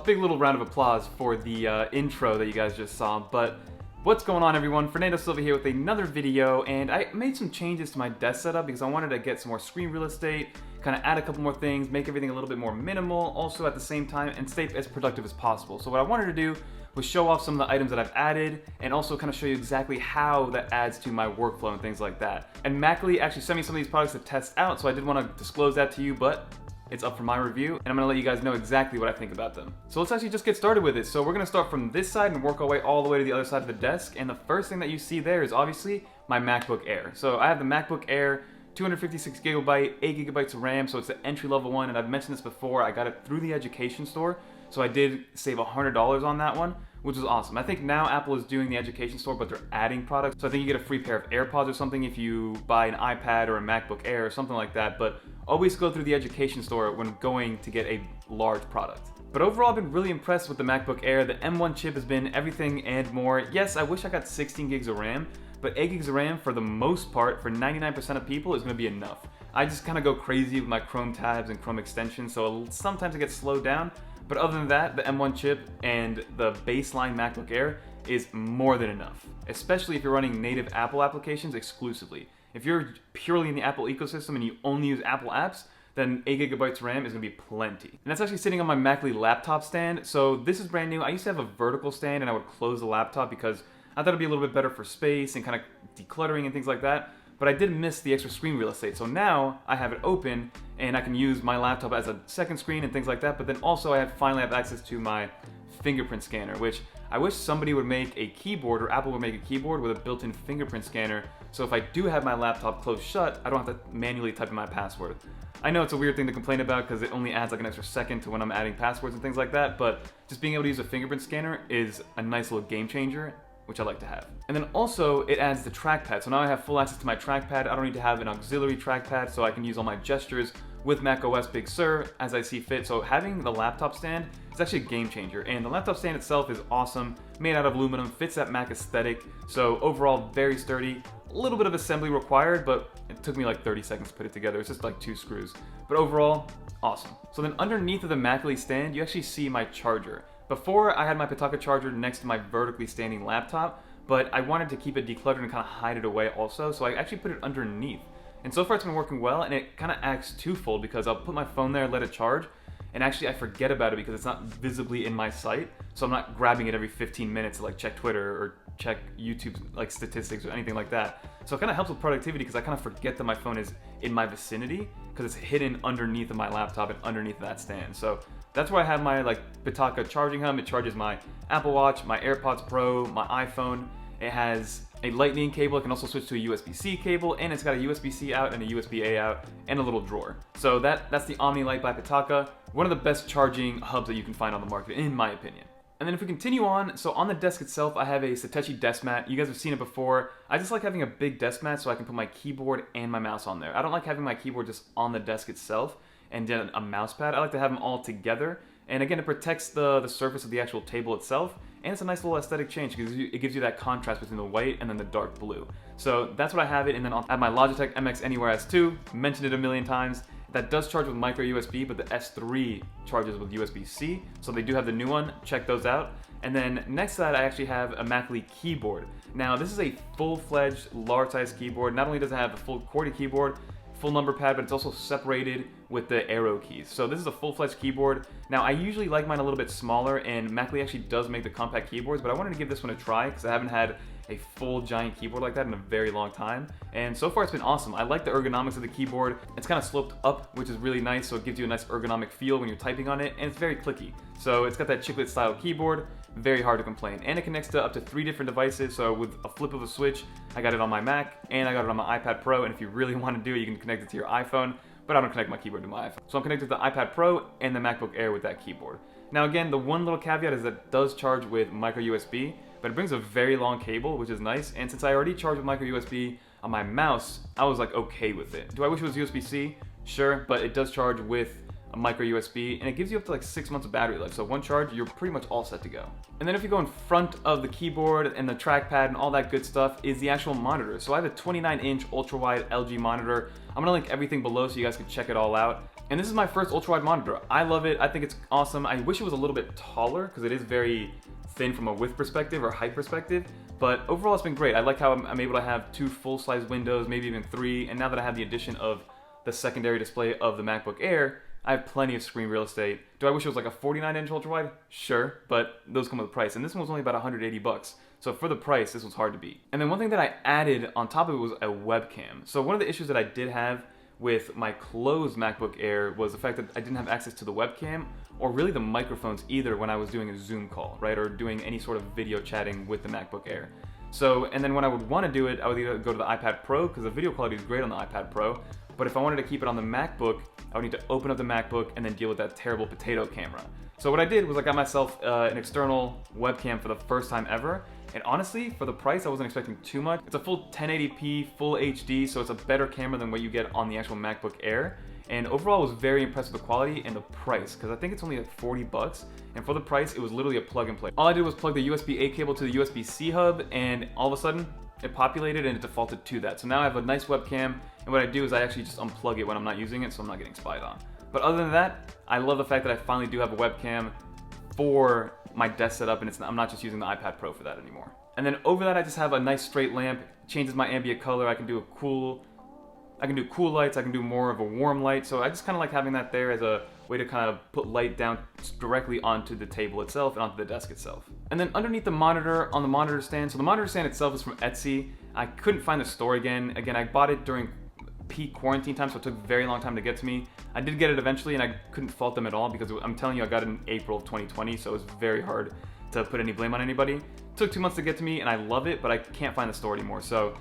big little round of applause for the intro that you guys just saw. But what's going on, everyone? Fernando Silva here with another video, and I made some changes to my desk setup because I wanted to get some more screen real estate, kind of add a couple more things, make everything a little bit more minimal, also at the same time, and stay as productive as possible. So what I wanted to do was show off some of the items that I've added, and also kind of show you exactly how that adds to my workflow and things like that. And Macly actually sent me some of these products to test out, so I did want to disclose that to you, but it's up for my review, and I'm gonna let you guys know exactly what I think about them. So let's actually just get started with it. So we're gonna start from this side and work our way all the way to the other side of the desk, and the first thing that you see there is obviously my MacBook Air. So I have the MacBook Air, 256 gigabyte, 8 gigabytes of RAM, so it's the entry-level one, and I've mentioned this before, I got it through the education store, so I did save $100 on that one, which was awesome. I think now Apple is doing the education store, but they're adding products, so I think you get a free pair of AirPods or something if you buy an iPad or a MacBook Air or something like that, but always go through the education store when going to get a large product. But overall, I've been really impressed with the MacBook Air. The M1 chip has been everything and more. Yes, I wish I got 16 gigs of RAM, but 8 gigs of RAM, for the most part, for 99% of people, is gonna be enough. I just kinda go crazy with my Chrome tabs and Chrome extensions, so sometimes it gets slowed down, but other than that, the M1 chip and the baseline MacBook Air is more than enough, especially if you're running native Apple applications exclusively. If you're purely in the Apple ecosystem and you only use Apple apps, then 8 gigabytes RAM is gonna be plenty. And that's actually sitting on my Macly laptop stand. So this is brand new. I used to have a vertical stand and I would close the laptop because I thought it'd be a little bit better for space and kind of decluttering and things like that. But I did miss the extra screen real estate. So now I have it open and I can use my laptop as a second screen and things like that. But then also I finally have access to my fingerprint scanner, which I wish somebody would make a keyboard, or Apple would make a keyboard with a built-in fingerprint scanner, so if I do have my laptop closed shut, I don't have to manually type in my password. I know it's a weird thing to complain about because it only adds like an extra second to when I'm adding passwords and things like that, but just being able to use a fingerprint scanner is a nice little game changer, which I like to have. And then also it adds the trackpad, so now I have full access to my trackpad. I don't need to have an auxiliary trackpad, so I can use all my gestures with macOS Big Sur as I see fit. So having the laptop stand is actually a game changer, and the laptop stand itself is awesome, made out of aluminum, fits that Mac aesthetic, so overall very sturdy. A little bit of assembly required, but it took me like 30 seconds to put it together. It's just like 2 screws, but overall awesome. So then underneath of the Macly stand, you actually see my charger. Before, I had my Pitaka charger next to my vertically standing laptop, but I wanted to keep it decluttered and kind of hide it away also, so I actually put it underneath. And so far it's been working well, and it kind of acts twofold because I'll put my phone there, let it charge, and actually I forget about it because it's not visibly in my sight, so I'm not grabbing it every 15 minutes to like check Twitter or check YouTube like statistics or anything like that. So it kind of helps with productivity because I kind of forget that my phone is in my vicinity because it's hidden underneath of my laptop and underneath that stand. So that's where I have my like Pitaka charging hub. It charges my Apple Watch, my AirPods Pro, my iPhone. It has a lightning cable. It can also switch to a USB-C cable, and it's got a USB-C out and a USB-A out and a little drawer. So that's the OmniLight by Pitaka. One of the best charging hubs that you can find on the market, in my opinion. And then if we continue on, so on the desk itself, I have a Satechi desk mat. You guys have seen it before. I just like having a big desk mat so I can put my keyboard and my mouse on there. I don't like having my keyboard just on the desk itself and then a mouse pad. I like to have them all together. And again, it protects the surface of the actual table itself, and it's a nice little aesthetic change because it gives you that contrast between the white and then the dark blue. So that's what I have it, and then I'll add my Logitech MX Anywhere S2, mentioned it a million times. That does charge with micro USB, but the S3 charges with USB-C, so they do have the new one, check those out. And then next to that, I actually have a Macly keyboard. Now this is a full-fledged, large-sized keyboard. Not only does it have a full QWERTY keyboard, full number pad, but it's also separated with the arrow keys. So this is a full-fledged keyboard. Now I usually like mine a little bit smaller, and Macly actually does make the compact keyboards, but I wanted to give this one a try because I haven't had a full giant keyboard like that in a very long time, and so far it's been awesome. I like the ergonomics of the keyboard. It's kind of sloped up, which is really nice, so it gives you a nice ergonomic feel when you're typing on it, and it's very clicky. So it's got that chiclet style keyboard, very hard to complain, and it connects to up to 3 different devices. So with a flip of a switch, I got it on my Mac and I got it on my iPad Pro, and if you really want to do it, you can connect it to your iPhone, but I don't connect my keyboard to my iPhone. So I'm connected to the iPad Pro and the MacBook Air with that keyboard. Now again, the one little caveat is that it does charge with micro USB, but it brings a very long cable, which is nice. And since I already charged with micro USB on my mouse, I was like okay with it. Do I wish it was USB-C? Sure, but it does charge with a micro USB, and it gives you up to like 6 months of battery life. So one charge, you're pretty much all set to go. And then if you go in front of the keyboard and the trackpad and all that good stuff is the actual monitor. So I have a 29-inch ultra-wide LG monitor. I'm gonna link everything below so you guys can check it all out. And this is my first ultra-wide monitor. I love it. I think it's awesome. I wish it was a little bit taller because it is very thin from a width perspective or height perspective. But overall, it's been great. I like how I'm able to have 2 full-size windows, maybe even 3. And now that I have the addition of the secondary display of the MacBook Air, I have plenty of screen real estate. Do I wish it was like a 49-inch ultra-wide? Sure, but those come with a price. And this one was only about 180 bucks. So for the price, this was hard to beat. And then one thing that I added on top of it was a webcam. So one of the issues that I did have with my closed MacBook Air was the fact that I didn't have access to the webcam or really the microphones either when I was doing a Zoom call, right? Or doing any sort of video chatting with the MacBook Air. So, and then when I would want to do it, I would either go to the iPad Pro because the video quality is great on the iPad Pro, but if I wanted to keep it on the MacBook, I would need to open up the MacBook and then deal with that terrible potato camera. So what I did was I got myself an external webcam for the first time ever, and honestly, for the price, I wasn't expecting too much. It's a full 1080p, full HD, so it's a better camera than what you get on the actual MacBook Air. And overall, I was very impressed with the quality and the price, because I think it's only like 40 bucks. And for the price, it was literally a plug and play. All I did was plug the USB-A cable to the USB-C hub, and all of a sudden, it populated and it defaulted to that. So now I have a nice webcam, and what I do is I actually just unplug it when I'm not using it, so I'm not getting spied on. But other than that, I love the fact that I finally do have a webcam for my desk setup, and I'm not just using the iPad Pro for that anymore. And then over that, I just have a nice straight lamp. It changes my ambient color. I can do cool lights. I can do more of a warm light. So I just kind of like having that there as a way to kind of put light down directly onto the table itself and onto the desk itself. And then underneath the monitor, on the monitor stand, so the monitor stand itself is from Etsy. I couldn't find the store again. Again, I bought it during peak quarantine time, so it took a very long time to get to me. I did get it eventually, and I couldn't fault them at all because I'm telling you, I got it in April of 2020, so it was very hard to put any blame on anybody. It took 2 months to get to me, and I love it, but I can't find the store anymore. So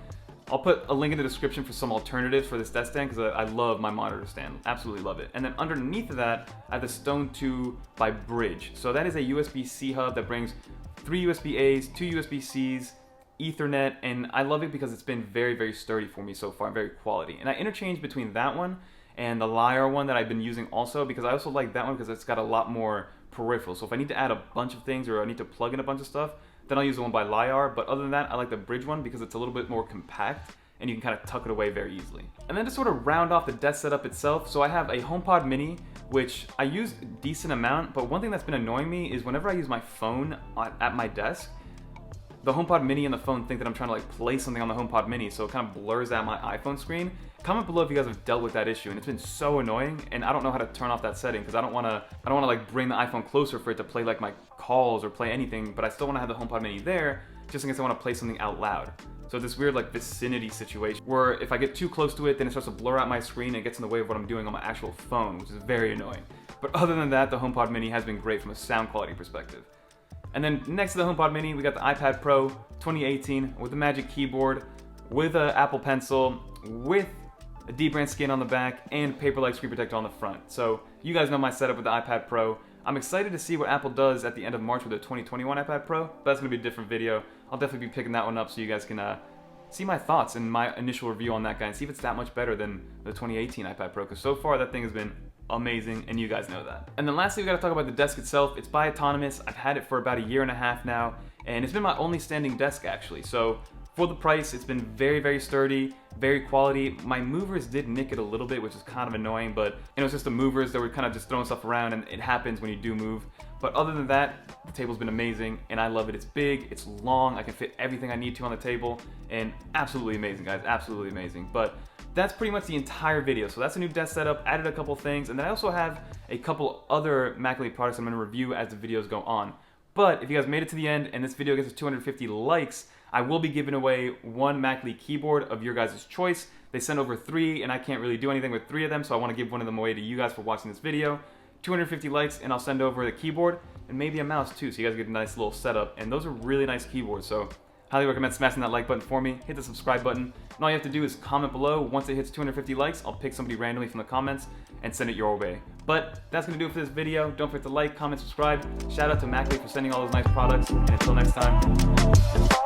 I'll put a link in the description for some alternatives for this desk stand because I love my monitor stand. Absolutely love it. And then underneath of that, I have the Stone 2 by Bridge. So that is a USB-C hub that brings 3 USB-As, 2 USB-Cs, Ethernet, and I love it because it's been very, very sturdy for me so far, very quality. And I interchange between that one and the Lyre one that I've been using also because I also like that one because it's got a lot more peripheral. So if I need to add a bunch of things or I need to plug in a bunch of stuff, then I'll use the one by Lyre. But other than that, I like the Bridge one because it's a little bit more compact and you can kind of tuck it away very easily. And then to sort of round off the desk setup itself, so I have a HomePod Mini, which I use a decent amount, but one thing that's been annoying me is whenever I use my phone at my desk, the HomePod Mini and the phone think that I'm trying to like play something on the HomePod Mini, so it kind of blurs out my iPhone screen. Comment below if you guys have dealt with that issue, and it's been so annoying, and I don't know how to turn off that setting because I don't want to like bring the iPhone closer for it to play like my calls or play anything, but I still want to have the HomePod Mini there just in case I want to play something out loud. So this weird like vicinity situation where if I get too close to it, then it starts to blur out my screen and it gets in the way of what I'm doing on my actual phone, which is very annoying. But other than that, the HomePod Mini has been great from a sound quality perspective. And then next to the HomePod Mini, we got the iPad Pro 2018 with the Magic Keyboard, with an Apple Pencil, with a D-brand skin on the back, and Paper-Like screen protector on the front. So you guys know my setup with the iPad Pro. I'm excited to see what Apple does at the end of March with the 2021 iPad Pro. That's going to be a different video. I'll definitely be picking that one up so you guys can see my thoughts and my initial review on that guy and see if it's that much better than the 2018 iPad Pro, because so far that thing has been amazing, and you guys know that. And then lastly, we gotta talk about the desk itself. It's by Autonomous. I've had it for about 1.5 years now, and it's been my only standing desk actually. So for the price, it's been very, very sturdy, very quality. My movers did nick it a little bit, which is kind of annoying, but it was just the movers that were kind of just throwing stuff around, and it happens when you do move. But other than that, the table's been amazing, and I love it. It's big, it's long, I can fit everything I need to on the table, and absolutely amazing, guys, absolutely amazing. But that's pretty much the entire video. So that's a new desk setup, added a couple things, and then I also have a couple other Mac Elite products I'm gonna review as the videos go on. But if you guys made it to the end and this video gets to 250 likes, I will be giving away one Mac Elite keyboard of your guys' choice. They sent over 3, and I can't really do anything with 3 of them, so I wanna give one of them away to you guys for watching this video. 250 likes, and I'll send over the keyboard, and maybe a mouse too, so you guys get a nice little setup. And those are really nice keyboards, so highly recommend smashing that like button for me, hit the subscribe button, and all you have to do is comment below. Once it hits 250 likes, I'll pick somebody randomly from the comments and send it your way. But that's gonna do it for this video. Don't forget to like, comment, subscribe. Shout out to Mac Elite for sending all those nice products, and until next time.